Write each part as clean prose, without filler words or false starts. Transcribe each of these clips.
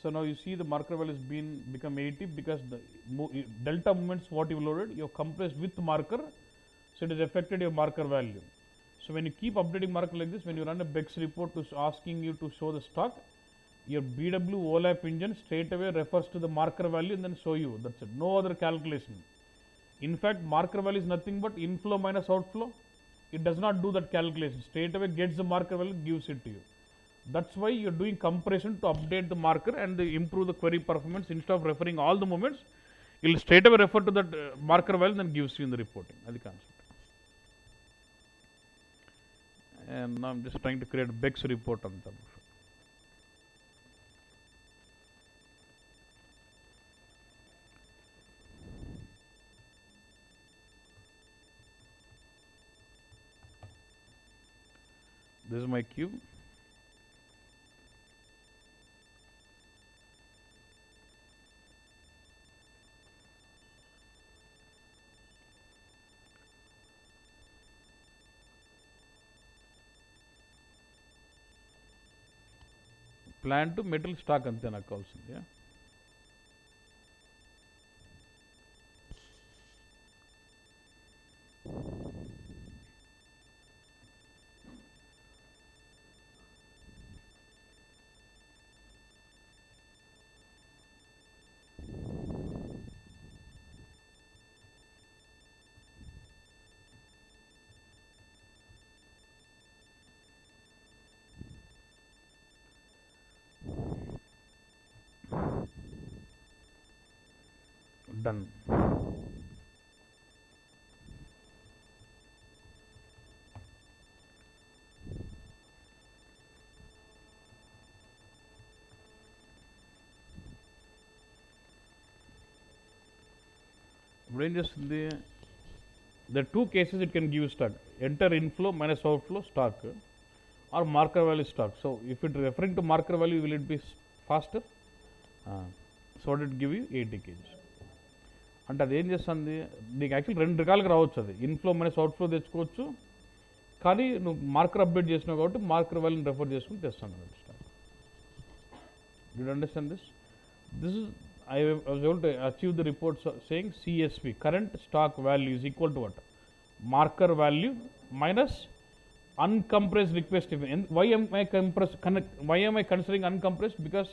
So now you see the marker value has become 80 because the delta moments what you loaded, you have compressed with marker, so it has affected your marker value. So when you keep updating marker like this, when you run a BEX report to asking you to show the stock, your BW OLAP engine straight away refers to the marker value and then show you. That's it. No other calculation. In fact, marker value is nothing but inflow minus outflow. It does not do that calculation. Straight away gets the marker value, gives it to you. That's why you're doing compression to update the marker and improve the query performance. Instead of referring all the moments, you'll straight away refer to that marker value and then gives you in the reporting. That's the concept. And now I'm just trying to create a BEX report on top of it. This is my cube. Plan to metal stock ante నాకు కావాల్సింది. Done. ఇప్పుడు ఏం చేస్తుంది? There are two cases it can give stock. Enter inflow minus outflow stock or marker value stock. So if it referring to marker value, will it be faster? So what it give you? 80 kg. అంటే అది ఏం చేస్తుంది? నీకు actual రెండు రకాలుగా రావచ్చు. అది inflow minus outflow తెచ్చుకోవచ్చు, కానీ నువ్వు మార్కర్ అప్డేట్ చేసినావు కాబట్టి మార్కర్ వాల్యూని రెఫర్ చేసుకుని తెస్తాను. Did you understand this? This is I was able to achieve the report saying CSV, current stock value, is equal to what? Marker value minus uncompressed request event. Why am I considering uncompressed? Because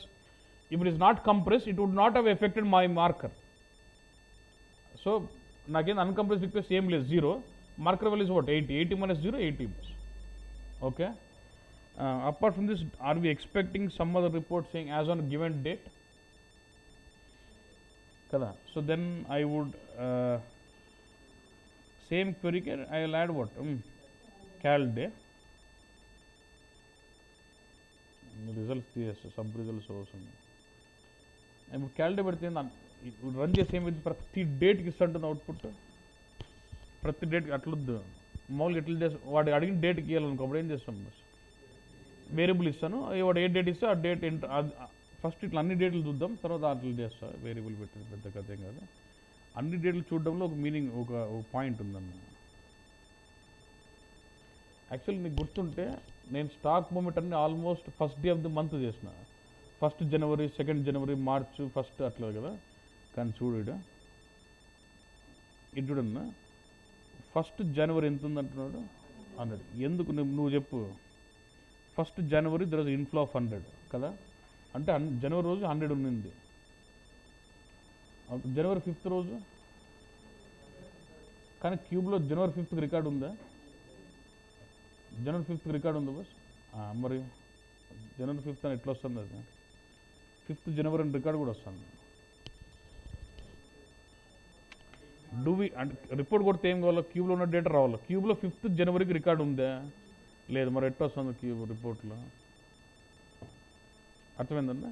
if it is not compressed, it would not have affected my marker. So again, uncompressed request same less 0. Marker value is what? 80. 80 minus 0, 80. Okay. Apart from this, are we expecting some other report saying as on a given date? Kada. So then I would same query I will add what? Cal day. Results yes, sub results also. I would cal day పెడితే run చేసి ఏమైంది? ప్రతి డేట్కి ఇస్తుంటుంది output. ప్రతి డేట్కి అట్లొద్దు. మామూలుగా ఎట్లా చేస్తాం? వాడు అడిగిన డేట్కి ఇవ్వాలనుకో, అప్పుడు ఏం చేస్తాం? బస్ వేరియబుల్ ఇస్తాను, వాడు ఏ డేట్ ఇస్తే ఆ డేట్ ఫస్ట్ ఇట్లా అన్ని డేట్లు చూద్దాం, తర్వాత అట్లా చేస్తా. వేరియబుల్ పెట్టింది పెద్ద కథ ఏం కాదు. అన్ని డేట్లు చూడడంలో ఒక మీనింగ్, ఒక పాయింట్ ఉందన్న. యాక్చువల్లీ నీకు గుర్తుంటే నేను స్టాక్ మూమెంట్ అన్ని almost first day of the month చేసిన. 1st January, 2nd January, March 1st అట్లా కదా. కానీ చూడు ఇది చూడన్నా, 1st January ఎంత ఉంది అంటున్నాడు? 100. ఎందుకు నువ్వు చెప్పు? 1st January there was inflow of 100 కదా. అంటే జనవరి రోజు 100 ఉన్నింది. January 5th రోజు కానీ క్యూబ్లో January 5th రికార్డు ఉందా? January 5th రికార్డు ఉందా బస్? మరి January 5th అని ఎట్లా వస్తుంది? అది 5th January అని రికార్డు కూడా వస్తుంది. రిపోర్ట్ కొడితే ఏం కావాలో? క్యూబ్లో ఉన్న డేటా రావాలో. క్యూబ్లో 5th January రికార్డు ఉందా? లేదు. మరి ఎట్లా వస్తుంది క్యూబ్ రిపోర్ట్లో? అర్థమైందన్నా?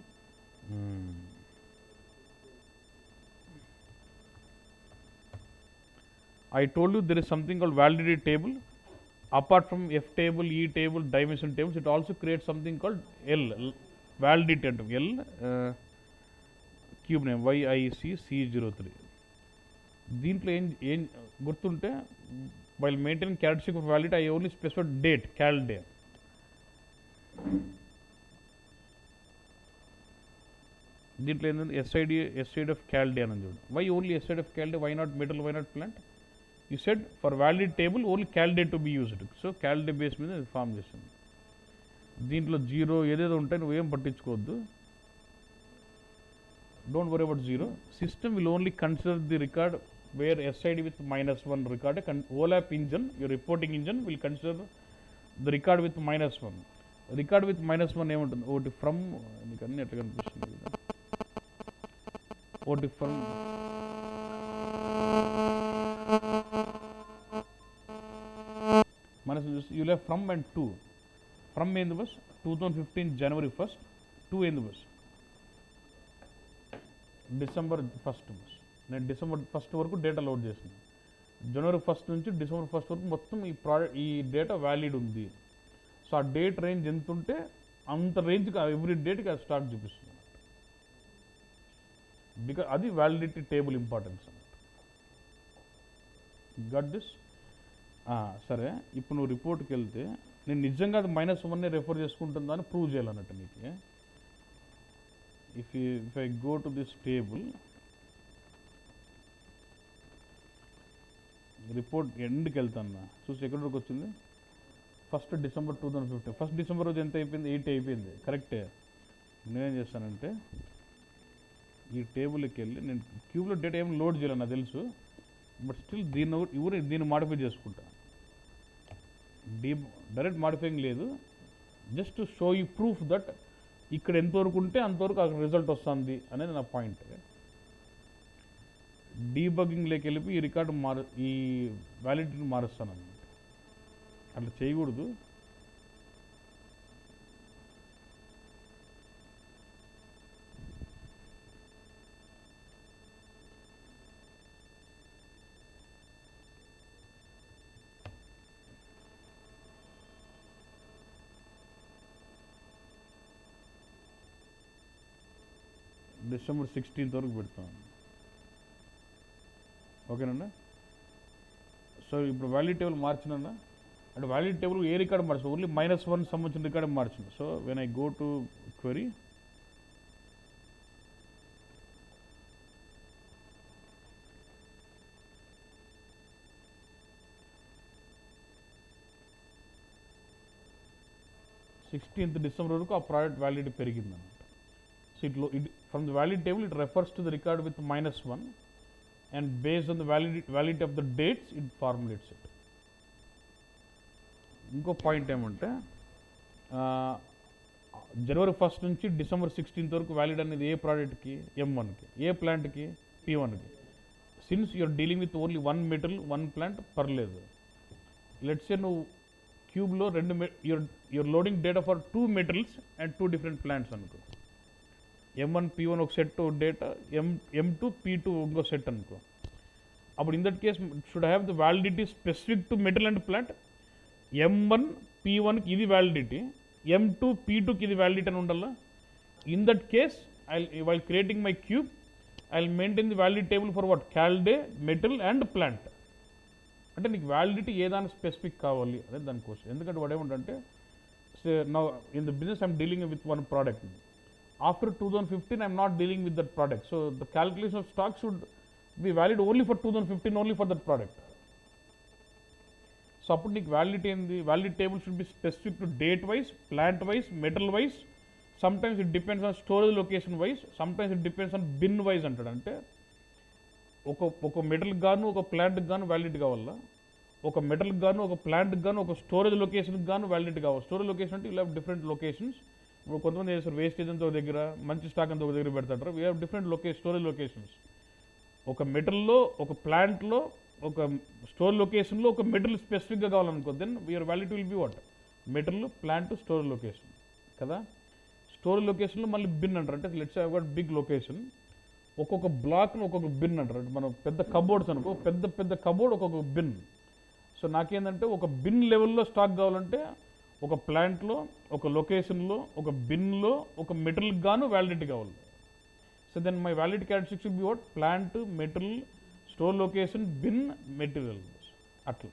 I told you there is something called validity table. Apart from F table, E table, dimension tables, it also creates something called L, validity L, cube name YICC03. దీంట్లో ఏం గుర్తుంటే, while maintaining characteristic of validity, I only specify date, cal day. దీంట్లో ఏంటంటే SID of calday అని చూడు. Why only SID of calday, why not metal, why not plant? You said for valid table only calday to be used. So calday base మీద form చేస్తుంది. దీంట్లో zero ఏదేదో ఉంటాయి, నువ్వేం పట్టించుకోవద్దు. Don't worry about zero. System will only consider the record where SID with -1 record. OLAP engine, your reporting engine will consider the record with -1. Record with -1 ఏముంటుంది? ఒకటి from, నీకు అన్నీ ఎట్లా కనిపిస్తుంది కదా, ఒకటి ఫ్రమ్ మనసు చూసి యూ లెవ్ ఫ్రమ్ అండ్ టూ. ఫ్రమ్ ఏంది బస్? 2015 January 1st. టూ ఏంది బస్? December 1st బస్. నేను December 1st వరకు డేటా లోడ్ చేసిన. January 1st నుంచి December 1st వరకు మొత్తం ఈ డేటా వ్యాలిడ్ ఉంది. సో ఆ డేట్ రేంజ్ ఎంత ఉంటే అంత రేంజ్కి ఎవ్రీ డేట్కి అది స్టాక్ చూపిస్తుంది అన్నమాట. బికాజ్ అది వ్యాలిడిటీ టేబుల్ ఇంపార్టెన్స్ అన్నమాట. Gut this? సరే, ఇప్పుడు నువ్వు రిపోర్ట్కి వెళ్తే నేను నిజంగా అది -1 రెఫర్ చేసుకుంటుందా అని ప్రూవ్ చేయాలన్నట్టు నీకు. If I go to this table, report ఎండ్కి వెళ్తాను, చూసి ఎక్కడి వరకు వచ్చింది? 1st December 2015. 1st December రోజు ఎంత అయిపోయింది? 8 అయిపోయింది. కరెక్టే. నేనేం చేస్తానంటే ఈ టేబుల్కి వెళ్ళి, నేను క్యూబ్లో డేటా ఏం లోడ్ చేయాలి నాకు తెలుసు, బట్ స్టిల్ దీన్ని మాడిఫై చేసుకుంటా. డైరెక్ట్ మాడిఫైయింగ్ లేదు, just to show you proof that ఇక్కడ ఎంతవరకు ఉంటే అంతవరకు అక్కడ రిజల్ట్ వస్తుంది అనేది నా పాయింట్. డీబగ్గింగ్లోకి వెళ్ళి ఈ రికార్డు ఈ వ్యాలిడిటీని మారుస్తాను అన్నమాట. అట్లా చేయకూడదు. December 16th వరకు పెడతాను. ఓకేనండి. సో ఇప్పుడు వ్యాలిడ్ టేబుల్ మార్చినా అంటే వ్యాలిడ్ టేబుల్ ఏ రికార్డ్ మార్చు? ఓన్లీ -1 సంబంధించిన రికార్డ్ మార్చింది. So when I go to query, December 16th వరకు ఆ ప్రోడక్ట్ వ్యాలిడిటీ పెరిగింది అన్నమాట. So from the valid table it refers to the record with -1 and based on the validity of the dates it formulates it. ఇంకో point ఏమంటే January 1st నుంచి December 16th వరకు valid అనేది ఏ ప్రోడక్ట్కి? M1కి. ఏ ప్లాంట్కి? P1కి. Since you're dealing with only 1 metal 1 plant పర్లేదు. లెట్స్ సే నువ్వు క్యూబ్లో you're loading data for 2 metals and 2 different plants అనుకో. M1 P1 ఒక సెట్ డేటా, M2 P2 ఇంకో సెట్ అనుకో. అప్పుడు in that case should have the validity specific to metal and plant. M1 P1కి ఇది వ్యాలిడిటీ, M2 P2కి ఇది వ్యాలిడిటీ అని ఉండాలా. In that case while creating my cube I will maintain the valid table for what? Calday, metal and plant. అంటే నీకు validity ఏదానికి specific కావాలి అనేది దానికోసం. ఎందుకంటే వాడు ఏమంటే now in the business I'm dealing with one product. After 2015, I'm not dealing with that product. So the calculation of stock should be valid only for 2015, only for that product. So appudu neeku validity endi? Valid table should be specific to date wise, plant wise, metal wise. Sometimes it depends on storage location wise. Sometimes it depends on bin wise antadu. Ante oka metal gaanu oka plant gaanu valid kavalla. Oka metal gaanu oka plant gaanu oka storage location gaanu valid kavalla. Storage location ante you will have different locations. ఇప్పుడు కొంతమంది చేస్తారు wastage అంతా ఒక దగ్గర, మంచి stock అంతా ఒక దగ్గర పెడతారు. We have different storage locations. ఒక మెటల్లో, ఒక ప్లాంట్లో, ఒక స్టోర్ లొకేషన్లో ఒక మెటల్ స్పెసిఫిక్గా కావాలనుకో, then your validity will be what? Metal, plant, storage location కదా. స్టోరేజ్ లొకేషన్లో మళ్ళీ బిన్ అంటారు. అంటే let's have got big location, ఒక్కొక్క బ్లాక్ను ఒక్కొక్క బిన్ అంటారు. అంటే మనం పెద్ద కబోర్డ్స్ అనుకో, పెద్ద కబోర్డ్ ఒక్కొక్క బిన్. సో నాకేంటంటే ఒక బిన్ లెవెల్లో స్టాక్ కావాలంటే ఒక ప్లాంట్లో, ఒక లొకేషన్లో, ఒక బిన్లో, ఒక మెటల్కి గాను వ్యాలిడిటీ కావాలి. So then my validity characteristics will be what? Plant, metal, store location, bin, material. అట్లా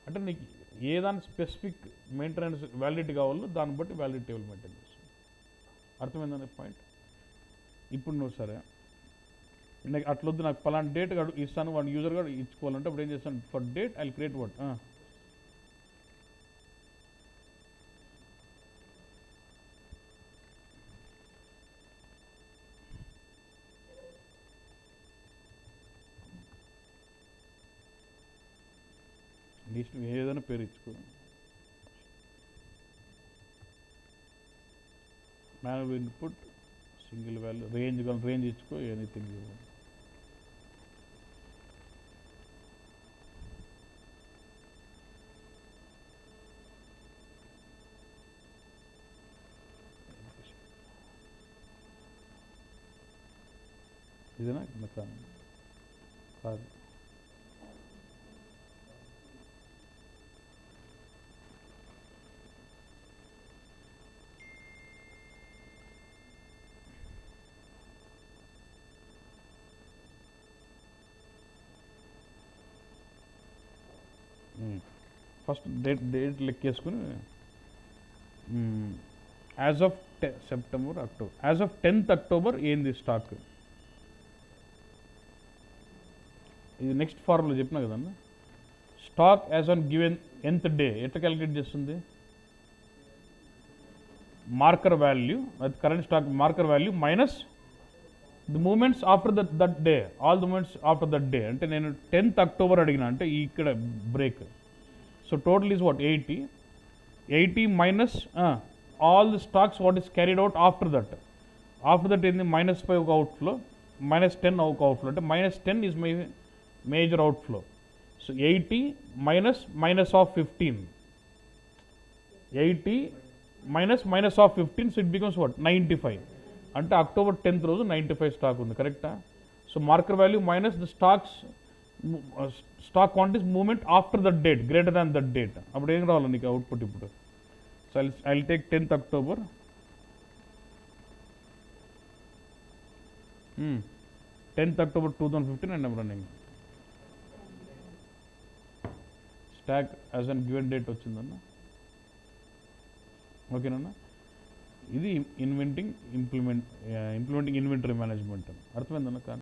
అంటే నీకు ఏ దాని స్పెసిఫిక్ మెయింటెనెన్స్ వ్యాలిడిటీ కావాలో దాన్ని బట్టి వ్యాలిడిటీ టేబుల్ మెయింటైన్ చేస్తాం. అర్థమైందనే పాయింట్. ఇప్పుడు నువ్వు సరే నాకు అట్లొద్దు, నాకు పలానా డేట్ ఇస్తాను, వాడు యూజర్ కూడా ఇచ్చుకోవాలంటే అప్పుడు ఏం చేస్తాను, for date I create what list ఏదైనా పేరు ఇచ్చుకో, manual input single value range కానీ రేంజ్ ఇచ్చుకో, ఎనీథింగ్ ఇదేనా కాదు. ఫస్ట్ డేట్ లెక్కేసుకుని as of September October, as of 10th October ఏంది స్టాక్, ఇది నెక్స్ట్ ఫార్ములా చెప్పినా కదన్నా. Stock as on given nth day ఎట్లా క్యాలిక్యులేట్ చేస్తుంది, మార్కర్ వాల్యూ, అది current stock marker value minus the movements after that day, all the movements after that day. అంటే నేను 10th October అడిగిన అంటే ఇక్కడ break, so total is what 80 minus all the stocks what is carried out after that ఏంది -5 ఒక outflow, -10 ఒక outflow, అంటే -10 is my major outflow. So 80 minus of 15, 80 minus of 15, so it becomes what 95. అంటే October 10th రోజు 95 stock ఉంది, కరెక్టా. So marker value minus the stock quantities movement after that date greater than that date, అప్పుడు ఏం రావాలి నీకు output ఇప్పుడు. So I will take 10th October, 10th October 2015 and I'm running. Stock as an given date వచ్చిందన్న, ఓకేనన్నా. ఇది implementing inventory management, అర్థమైందన్న.